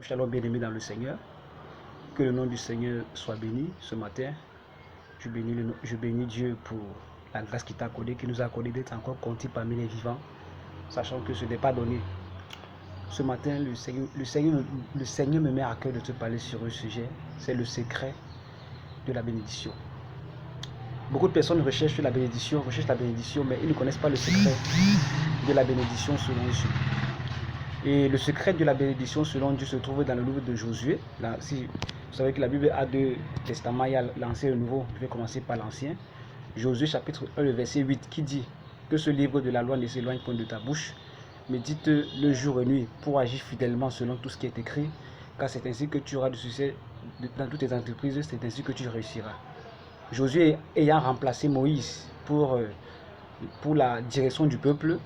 Shalom bien-aimés dans le Seigneur. Que le nom du Seigneur soit béni ce matin. Je bénis Dieu pour la grâce qu'il t'a accordée, qui nous a accordé d'être encore comptés parmi les vivants, sachant que ce n'est pas donné. Ce matin, le Seigneur me met à cœur de te parler sur un sujet, c'est le secret de la bénédiction. Beaucoup de personnes recherchent la bénédiction, mais ils ne connaissent pas le secret de la bénédiction selon Dieu. Et le secret de la bénédiction selon Dieu se trouve dans le livre de Josué. Là, si vous savez que la Bible a deux testaments, il y a l'Ancien et le Nouveau. Je vais commencer par l'Ancien. Josué chapitre 1, le verset 8, qui dit que ce livre de la loi ne s'éloigne point de ta bouche. Médite le jour et nuit pour agir fidèlement selon tout ce qui est écrit, car c'est ainsi que tu auras du succès dans toutes tes entreprises, c'est ainsi que tu réussiras. Josué ayant remplacé Moïse pour la direction du peuple,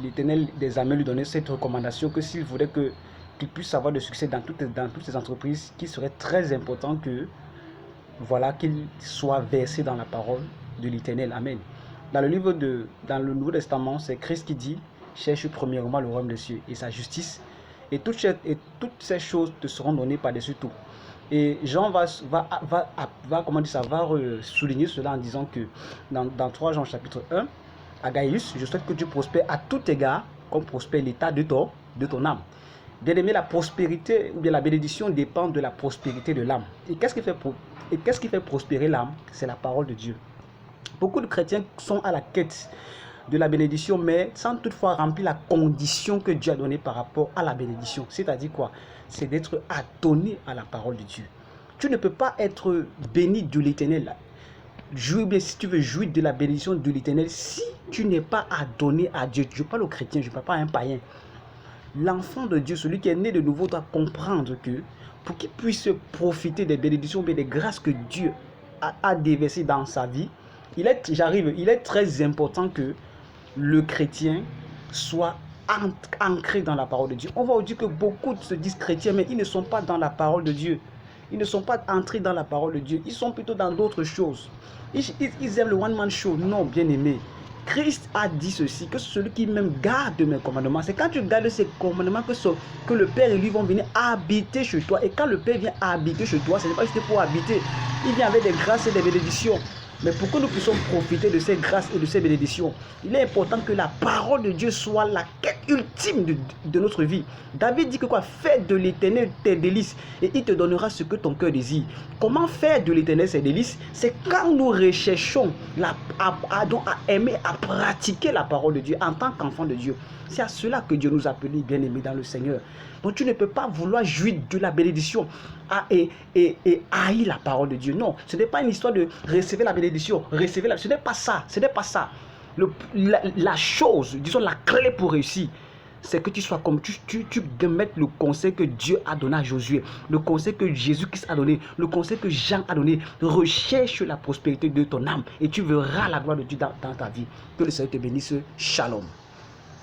l'Éternel des armées lui donnait cette recommandation que s'il voulait qu'il puisse avoir de succès dans toutes ses entreprises, qu'il serait très important que qu'il soit versé dans la parole de l'Éternel. Amen. Dans le Nouveau Testament, c'est Christ qui dit: cherche premièrement le royaume des cieux et sa justice, et toutes ces choses te seront données par-dessus tout. Et Jean va souligner cela en disant que dans 3 Jean chapitre 1, à Gaius, je souhaite que tu prospères à tout égard, comme prospère l'état de ton âme. Bien aimé, la prospérité ou bien la bénédiction dépend de la prospérité de l'âme. Et qu'est-ce qui fait prospérer l'âme? C'est la parole de Dieu. Beaucoup de chrétiens sont à la quête de la bénédiction, mais sans toutefois remplir la condition que Dieu a donnée par rapport à la bénédiction. C'est-à-dire quoi? C'est d'être adonné à la parole de Dieu. Tu ne peux pas être béni de l'Éternel. Si tu veux jouir de la bénédiction de l'Éternel, si tu n'es pas adonné à Dieu, je parle aux chrétiens, je ne parle pas à un païen. L'enfant de Dieu, celui qui est né de nouveau, doit comprendre que pour qu'il puisse profiter des bénédictions et des grâces que Dieu a déversées dans sa vie, il est très important que le chrétien soit ancré dans la parole de Dieu. On va vous dire que beaucoup se disent chrétiens, mais ils ne sont pas dans la parole de Dieu. Ils ne sont pas entrés dans la parole de Dieu. Ils sont plutôt dans d'autres choses. Ils aiment le one-man show. Non, bien aimé. Christ a dit ceci, que celui qui même garde mes commandements, c'est quand tu gardes ces commandements que le Père et lui vont venir habiter chez toi. Et quand le Père vient habiter chez toi, ce n'est pas juste pour habiter. Il vient avec des grâces et des bénédictions. Mais pour que nous puissions profiter de ces grâces et de ces bénédictions, il est important que la parole de Dieu soit la quête ultime de notre vie. David dit que quoi? Fais de l'Éternel tes délices et il te donnera ce que ton cœur désire. Comment faire de l'Éternel ses délices? C'est quand nous recherchons à aimer, à pratiquer la parole de Dieu en tant qu'enfant de Dieu. C'est à cela que Dieu nous a appelés bien-aimés dans le Seigneur. Donc tu ne peux pas vouloir jouir de la bénédiction et haïr la parole de Dieu. Non, ce n'est pas une histoire de recevoir la bénédiction, ce n'est pas ça, la chose, disons la clé pour réussir, c'est que tu sois comme tu mettes le conseil que Dieu a donné à Josué, le conseil que Jésus-Christ a donné, le conseil que Jean a donné. Recherche la prospérité de ton âme et tu verras la gloire de Dieu dans ta vie. Que le Seigneur te bénisse. Shalom.